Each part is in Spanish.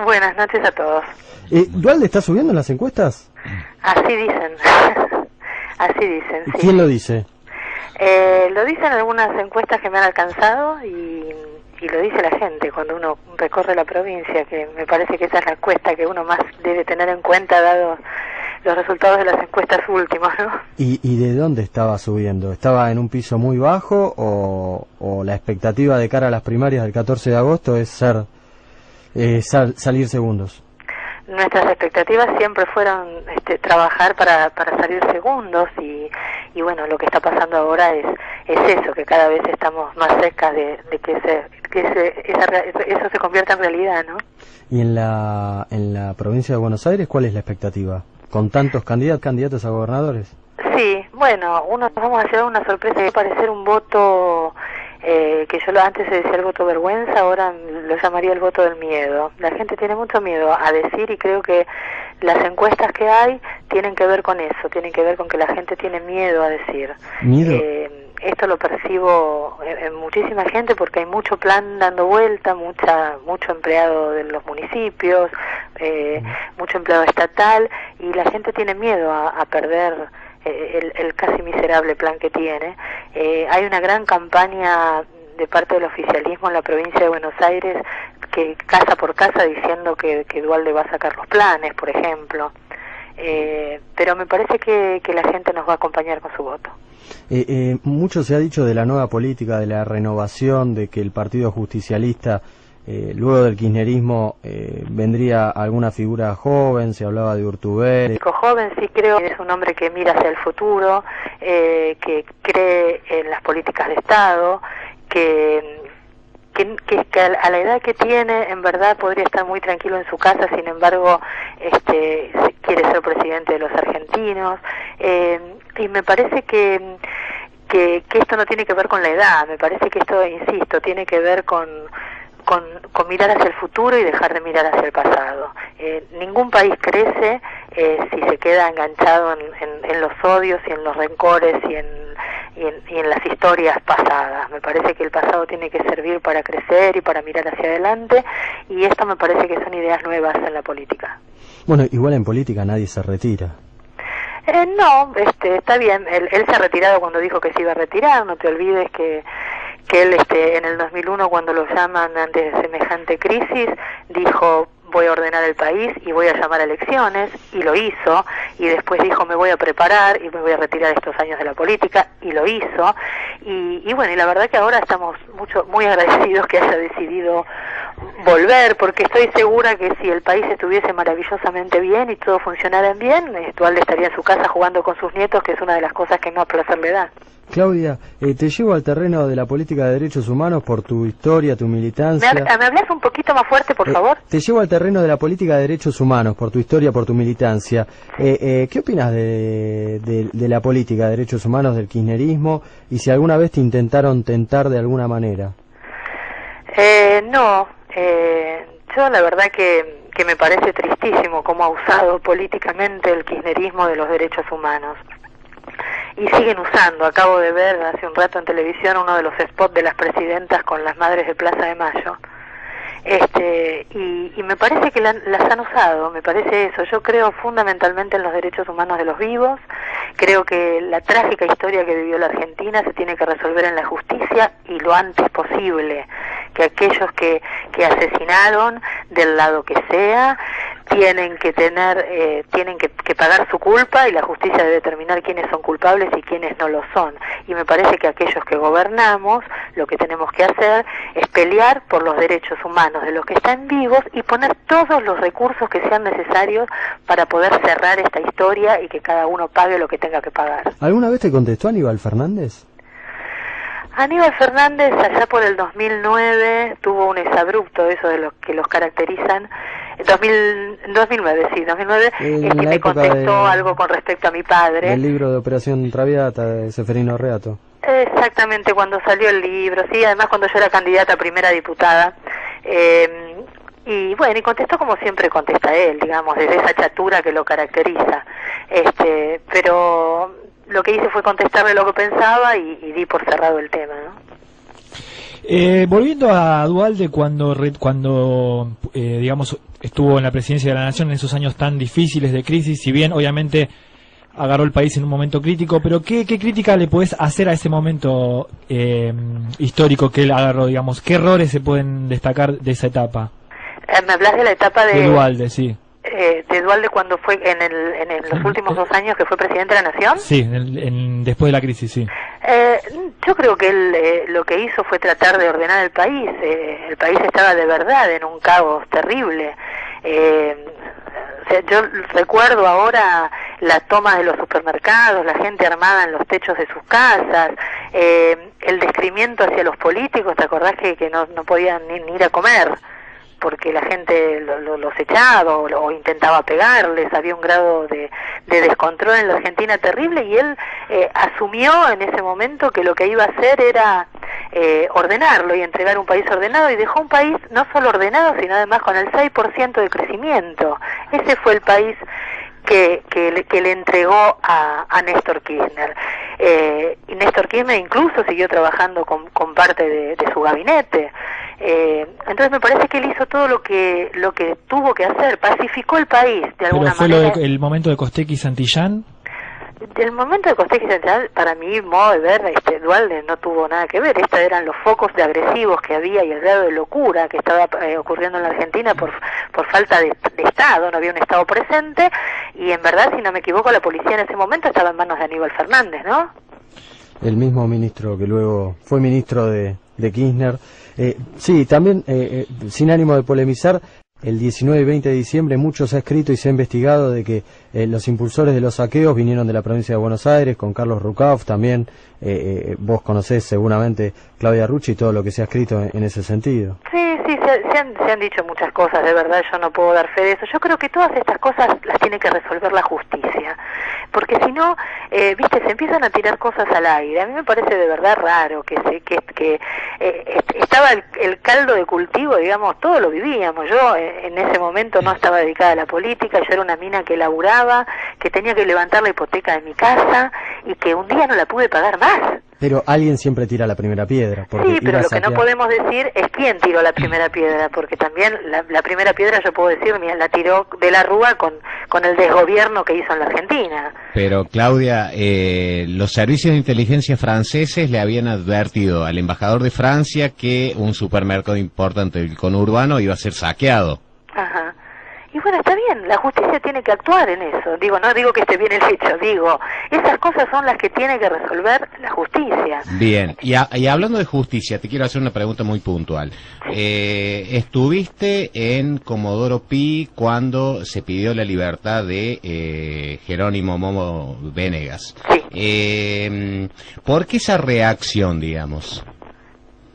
Buenas noches a todos. ¿Dualde está subiendo en las encuestas? Así dicen. Así dicen, sí. ¿Quién lo dice? Lo dicen algunas encuestas que me han alcanzado y lo dice la gente cuando uno recorre la provincia, que me parece que esa es la encuesta que uno más debe tener en cuenta dado los resultados de las encuestas últimas, ¿no? ¿Y de dónde estaba subiendo? ¿Estaba en un piso muy bajo o la expectativa de cara a las primarias del 14 de agosto es salir segundos? Nuestras expectativas siempre fueron trabajar para salir segundos y bueno, lo que está pasando ahora es eso, que cada vez estamos más cerca de que eso se convierta en realidad, ¿no? ¿Y en la provincia de Buenos Aires cuál es la expectativa? ¿Con tantos candidatos a gobernadores? Sí, bueno, nos vamos a llevar una sorpresa, va a parecer un voto que yo antes se decía el voto vergüenza, ahora lo llamaría el voto del miedo. La gente tiene mucho miedo a decir y creo que las encuestas que hay tienen que ver con eso, tienen que ver con que la gente tiene miedo a decir. ¿Miedo? Esto lo percibo en muchísima gente porque hay mucho plan dando vuelta, mucho empleado de los municipios, mucho empleado estatal y la gente tiene miedo a perder el casi miserable plan que tiene. Hay una gran campaña de parte del oficialismo en la provincia de Buenos Aires que casa por casa diciendo que Dualde va a sacar los planes, por ejemplo. Pero me parece que la gente nos va a acompañar con su voto. Mucho se ha dicho de la nueva política, de la renovación, de que el partido justicialista, luego del kirchnerismo, vendría alguna figura joven, se hablaba de Urtubey. Joven sí creo que es un hombre que mira hacia el futuro, que cree en las políticas de Estado, que a la edad que tiene en verdad podría estar muy tranquilo en su casa, sin embargo quiere ser presidente de los argentinos, y me parece que esto no tiene que ver con la edad, me parece que esto, insisto, tiene que ver con mirar hacia el futuro y dejar de mirar hacia el pasado. Ningún país crece si se queda enganchado en los odios y en los rencores y en las historias pasadas. Me parece que el pasado tiene que servir para crecer y para mirar hacia adelante, y esto me parece que son ideas nuevas en la política. Bueno, igual en política nadie se retira. No, está bien, él se ha retirado cuando dijo que se iba a retirar, no te olvides que él en el 2001, cuando lo llaman ante semejante crisis, dijo: voy a ordenar el país y voy a llamar a elecciones, y lo hizo, y después dijo: me voy a preparar y me voy a retirar estos años de la política, y lo hizo, y bueno, y la verdad que ahora estamos muy agradecidos que haya decidido volver, porque estoy segura que si el país estuviese maravillosamente bien y todo funcionara bien, Dualde estaría en su casa jugando con sus nietos, que es una de las cosas que más placer le da. Claudia, te llevo al terreno de la política de derechos humanos por tu historia, tu militancia. ¿Me hablas un poquito más fuerte, por favor? Te llevo al terreno de la política de derechos humanos por tu historia, por tu militancia. ¿Qué opinas de la política de derechos humanos del kirchnerismo y si alguna vez te intentaron tentar de alguna manera? No, yo la verdad que me parece tristísimo cómo ha usado políticamente el kirchnerismo de los derechos humanos. Y siguen usando. Acabo de ver hace un rato en televisión uno de los spots de las presidentas con las madres de Plaza de Mayo. Y me parece que las han usado, me parece eso. Yo creo fundamentalmente en los derechos humanos de los vivos. Creo que la trágica historia que vivió la Argentina se tiene que resolver en la justicia y lo antes posible. Que aquellos que asesinaron, del lado que sea, tienen que pagar su culpa, y la justicia debe determinar quiénes son culpables y quiénes no lo son. Y me parece que aquellos que gobernamos, lo que tenemos que hacer es pelear por los derechos humanos de los que están vivos y poner todos los recursos que sean necesarios para poder cerrar esta historia y que cada uno pague lo que tenga que pagar. ¿Alguna vez te contestó Aníbal Fernández? Aníbal Fernández, allá por el 2009, tuvo un exabrupto, eso de los que los caracterizan. 2009, sí, 2009, me contestó algo con respecto a mi padre. El libro de Operación Traviata de Seferino Reato. Exactamente, cuando salió el libro, sí, además cuando yo era candidata a primera diputada. Y bueno, y contestó como siempre contesta él, digamos, desde esa chatura que lo caracteriza. Pero lo que hice fue contestarle lo que pensaba y di por cerrado el tema, ¿no? Volviendo a Dualde, cuando digamos, estuvo en la presidencia de la Nación en esos años tan difíciles de crisis, si bien obviamente agarró el país en un momento crítico, pero ¿qué crítica le podés hacer a ese momento histórico que él agarró, digamos? ¿Qué errores se pueden destacar de esa etapa? ¿Me hablas de la etapa de Duhalde, sí. De Duhalde cuando fue en los últimos 2 años que fue presidente de la Nación? Sí, después de la crisis, sí. Yo creo que él lo que hizo fue tratar de ordenar el país. El país estaba de verdad en un caos terrible. O sea, yo recuerdo ahora las tomas de los supermercados, la gente armada en los techos de sus casas, el descrimiento hacia los políticos. ¿Te acordás que no podían ni ir a comer? Porque la gente los echaba o intentaba pegarles, había un grado de descontrol en la Argentina terrible, y él asumió en ese momento que lo que iba a hacer era ordenarlo y entregar un país ordenado, y dejó un país no solo ordenado, sino además con el 6% de crecimiento. Ese fue el país que le entregó a Néstor Kirchner. Y Néstor Kirchner incluso siguió trabajando con parte de su gabinete. Entonces me parece que él hizo todo lo que tuvo que hacer, pacificó el país de alguna manera. ¿Pero fue el momento de Costecchi y Santillán? El momento de Costecchi y Santillán, para mi modo de ver, Duhalde no tuvo nada que ver. Estos eran los focos de agresivos que había y el grado de locura que estaba ocurriendo en la Argentina por falta de Estado. No había un Estado presente, y en verdad, si no me equivoco, la policía en ese momento estaba en manos de Aníbal Fernández, ¿no? El mismo ministro que luego fue ministro de Kirchner. Sí, también, sin ánimo de polemizar, el 19 y 20 de diciembre mucho se ha escrito y se ha investigado de que los impulsores de los saqueos vinieron de la provincia de Buenos Aires, con Carlos Rucauf, también vos conocés seguramente Claudia Rucci y todo lo que se ha escrito en ese sentido. Sí, se han dicho muchas cosas, de verdad, yo no puedo dar fe de eso. Yo creo que todas estas cosas las tiene que resolver la justicia, porque si no, viste, se empiezan a tirar cosas al aire. A mí me parece de verdad raro que estaba el caldo de cultivo, digamos, todo lo vivíamos. Yo en ese momento no estaba dedicada a la política, yo era una mina que laburaba, que tenía que levantar la hipoteca de mi casa y que un día no la pude pagar más. Pero alguien siempre tira la primera piedra. Sí, pero lo que no podemos decir es quién tiró la primera piedra, porque también la primera piedra, yo puedo decir, mira, la tiró de la Rúa con el desgobierno que hizo en la Argentina. Pero Claudia, los servicios de inteligencia franceses le habían advertido al embajador de Francia que un supermercado importante del conurbano iba a ser saqueado. Ajá. Y bueno, está bien, la justicia tiene que actuar en eso. Digo, no digo que esté bien el hecho, digo, esas cosas son las que tiene que resolver la justicia. Bien, y hablando de justicia, te quiero hacer una pregunta muy puntual. Estuviste en Comodoro Pi cuando se pidió la libertad de Jerónimo Momo Venegas. Sí. ¿Por qué esa reacción, digamos?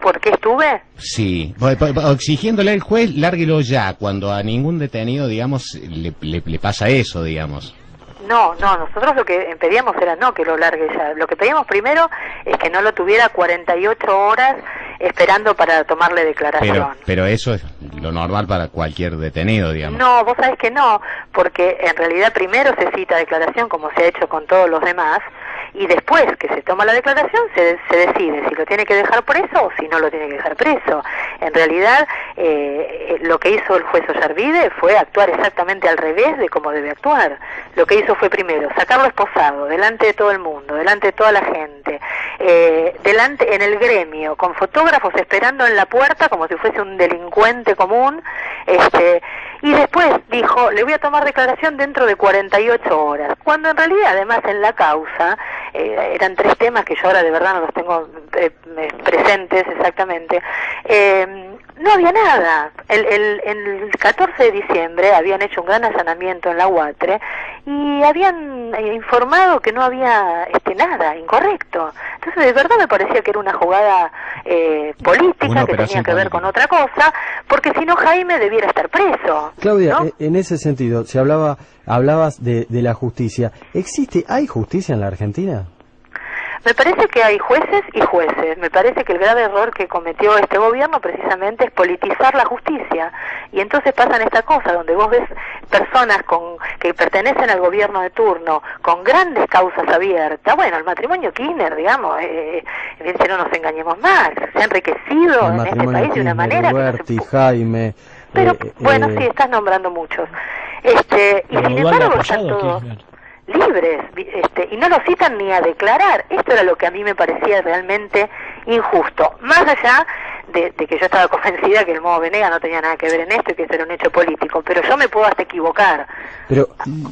¿Por qué estuve? Sí, exigiéndole al juez, lárguelo ya, cuando a ningún detenido, digamos, le pasa eso, digamos. No, nosotros lo que pedíamos era no que lo largue ya. Lo que pedíamos primero es que no lo tuviera 48 horas esperando para tomarle declaración. Pero eso es lo normal para cualquier detenido, digamos. No, vos sabés que no, porque en realidad primero se cita declaración, como se ha hecho con todos los demás, y después que se toma la declaración se decide si lo tiene que dejar preso o si no lo tiene que dejar preso. En realidad lo que hizo el juez Ollarvide fue actuar exactamente al revés de cómo debe actuar. Lo que hizo fue primero sacarlo esposado delante de todo el mundo, delante de toda la gente, delante en el gremio, con fotógrafos esperando en la puerta como si fuese un delincuente común, y después dijo, le voy a tomar declaración dentro de 48 horas, cuando en realidad además en la causa eran 3 temas que yo ahora de verdad no los tengo presentes exactamente. No había nada. El 14 de diciembre habían hecho un gran allanamiento en la UATRE y habían informado que no había nada incorrecto. Entonces de verdad me parecía que era una jugada política que tenía que ver con otra cosa, porque si no Jaime debiera estar preso. Claudia, ¿no? En ese sentido, si hablabas de la justicia, ¿hay justicia en la Argentina? Me parece que hay jueces y jueces. Me parece que el grave error que cometió este gobierno precisamente es politizar la justicia. Y entonces pasan esta cosa donde vos ves personas que pertenecen al gobierno de turno con grandes causas abiertas. Bueno, el matrimonio Kirchner, digamos, no nos engañemos más, se ha enriquecido en este país de una manera Roberti, que no se... Jaime, Pero bueno, sí, estás nombrando muchos. Y sin embargo están todos libres, y no lo citan ni a declarar. Esto era lo que a mí me parecía realmente injusto, más allá de que yo estaba convencida que el modo Venegas no tenía nada que ver en esto y que esto era un hecho político, pero yo me puedo hasta equivocar. Pero,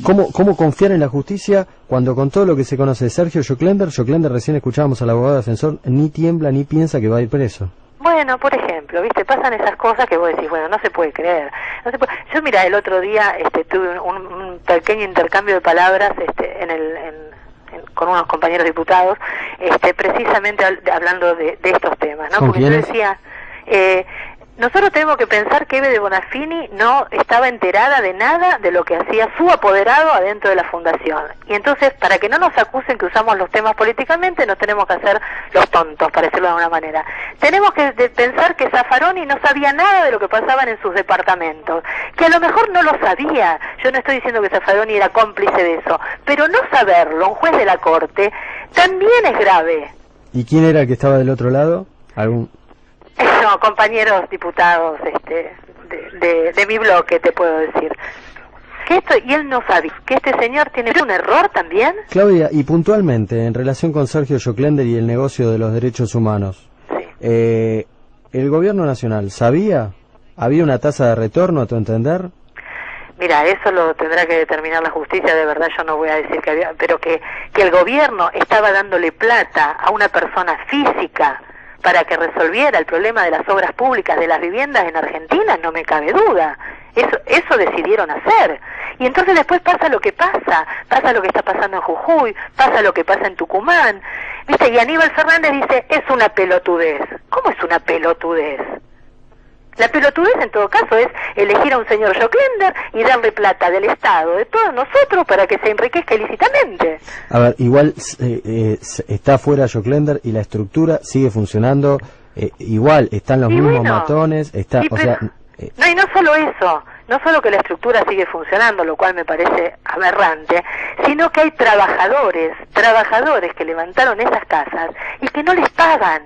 ¿cómo confiar en la justicia cuando con todo lo que se conoce de Sergio Joclender, recién escuchábamos al abogado defensor, ni tiembla ni piensa que va a ir preso? Bueno, por ejemplo, ¿viste? Pasan esas cosas que vos decís, bueno, no se puede creer. No se puede. Yo, mira, el otro día tuve un pequeño intercambio de palabras con unos compañeros diputados, precisamente hablando de estos temas, ¿no? Porque yo decía, nosotros tenemos que pensar que Eve de Bonafini no estaba enterada de nada de lo que hacía su apoderado adentro de la fundación. Y entonces, para que no nos acusen que usamos los temas políticamente, nos tenemos que hacer los tontos, para decirlo de alguna manera. Tenemos que pensar que Zaffaroni no sabía nada de lo que pasaban en sus departamentos, que a lo mejor no lo sabía. Yo no estoy diciendo que Zaffaroni era cómplice de eso, pero no saberlo, un juez de la corte, también es grave. ¿Y quién era el que estaba del otro lado? No, compañeros diputados de mi bloque, te puedo decir. Y él no sabe que este señor tiene un error también. Claudia, y puntualmente, en relación con Sergio Joclender y el negocio de los derechos humanos, sí. ¿El gobierno nacional sabía? ¿Había una tasa de retorno, a tu entender? Mira, eso lo tendrá que determinar la justicia, de verdad yo no voy a decir que había, pero que el gobierno estaba dándole plata a una persona física para que resolviera el problema de las obras públicas de las viviendas en Argentina, no me cabe duda. Eso decidieron hacer. Y entonces después pasa lo que pasa lo que está pasando en Jujuy, pasa lo que pasa en Tucumán, ¿viste? Y Aníbal Fernández dice, es una pelotudez. ¿Cómo es una pelotudez? La pelotudez en todo caso es elegir a un señor Joclender y darle plata del Estado, de todos nosotros, para que se enriquezca ilícitamente. A ver, igual está fuera Joclender y la estructura sigue funcionando, igual están los mismos matones, No, y no solo eso, no solo que la estructura sigue funcionando, lo cual me parece aberrante, sino que hay trabajadores que levantaron esas casas y que no les pagan.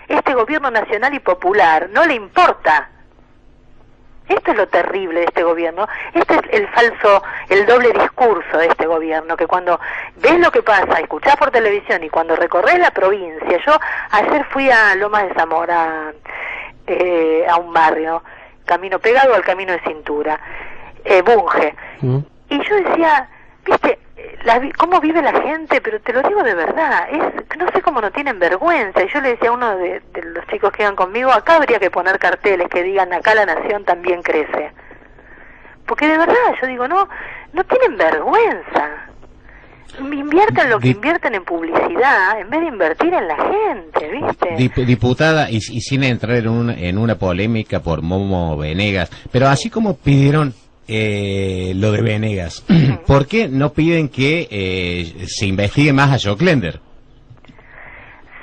Este gobierno nacional y popular no le importa. Esto es lo terrible de este gobierno. Este es el doble discurso de este gobierno, que cuando ves lo que pasa, escuchás por televisión y cuando recorres la provincia, yo ayer fui a Lomas de Zamora, a un barrio, camino pegado al camino de Cintura, Bunge, y yo decía, viste, cómo vive la gente, pero te lo digo de verdad, no sé cómo no tienen vergüenza. Y yo le decía a uno de los chicos que iban conmigo, acá habría que poner carteles que digan, acá la nación también crece, porque de verdad yo digo, no tienen vergüenza. Invierten lo que invierten en publicidad en vez de invertir en la gente, ¿viste? Diputada, y sin entrar en una polémica por Momo Venegas, pero así como pidieron lo de Venegas, ¿por qué no piden que se investigue más a Joclender?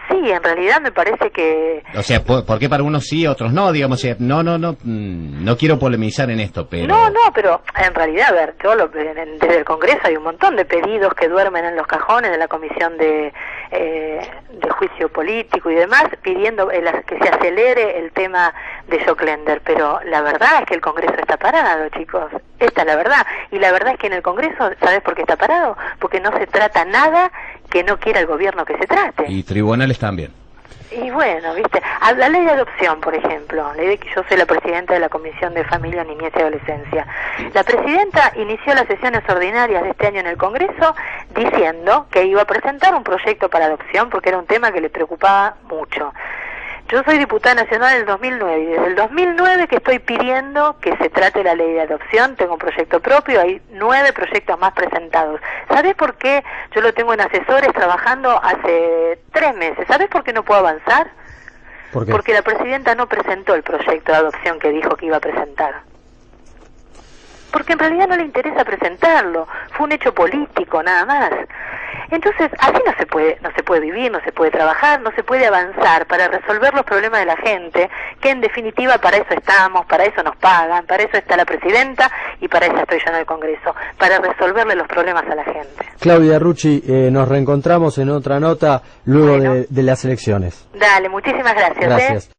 Sí, en realidad me parece que... O sea, ¿por qué para unos sí, otros no? Digamos, no quiero polemizar en esto, pero... No, pero en realidad, a ver, desde el Congreso hay un montón de pedidos que duermen en los cajones de la Comisión de Juicio Político y demás, pidiendo que se acelere el tema de Joclender, pero la verdad es que el Congreso está parado, chicos. Esta es la verdad. Y la verdad es que en el Congreso, ¿sabes por qué está parado? Porque no se trata nada que no quiera el gobierno que se trate. Y tribunales también. Y bueno, viste, la ley de adopción, por ejemplo, ley de que yo soy la presidenta de la Comisión de Familia, Niñez y Adolescencia. La presidenta inició las sesiones ordinarias de este año en el Congreso diciendo que iba a presentar un proyecto para adopción porque era un tema que le preocupaba mucho. Yo soy diputada nacional del 2009 y desde el 2009 que estoy pidiendo que se trate la ley de adopción. Tengo un proyecto propio, hay 9 proyectos más presentados. ¿Sabés por qué yo lo tengo en asesores trabajando hace 3 meses? ¿Sabés por qué no puedo avanzar? ¿Por qué? Porque la presidenta no presentó el proyecto de adopción que dijo que iba a presentar. Porque en realidad no le interesa presentarlo, fue un hecho político nada más. Entonces, así no se puede vivir, no se puede trabajar, no se puede avanzar para resolver los problemas de la gente, que en definitiva para eso estamos, para eso nos pagan, para eso está la presidenta y para eso estoy yo en el Congreso, para resolverle los problemas a la gente. Claudia Rucci, nos reencontramos en otra nota luego de las elecciones. Dale, muchísimas gracias. Gracias.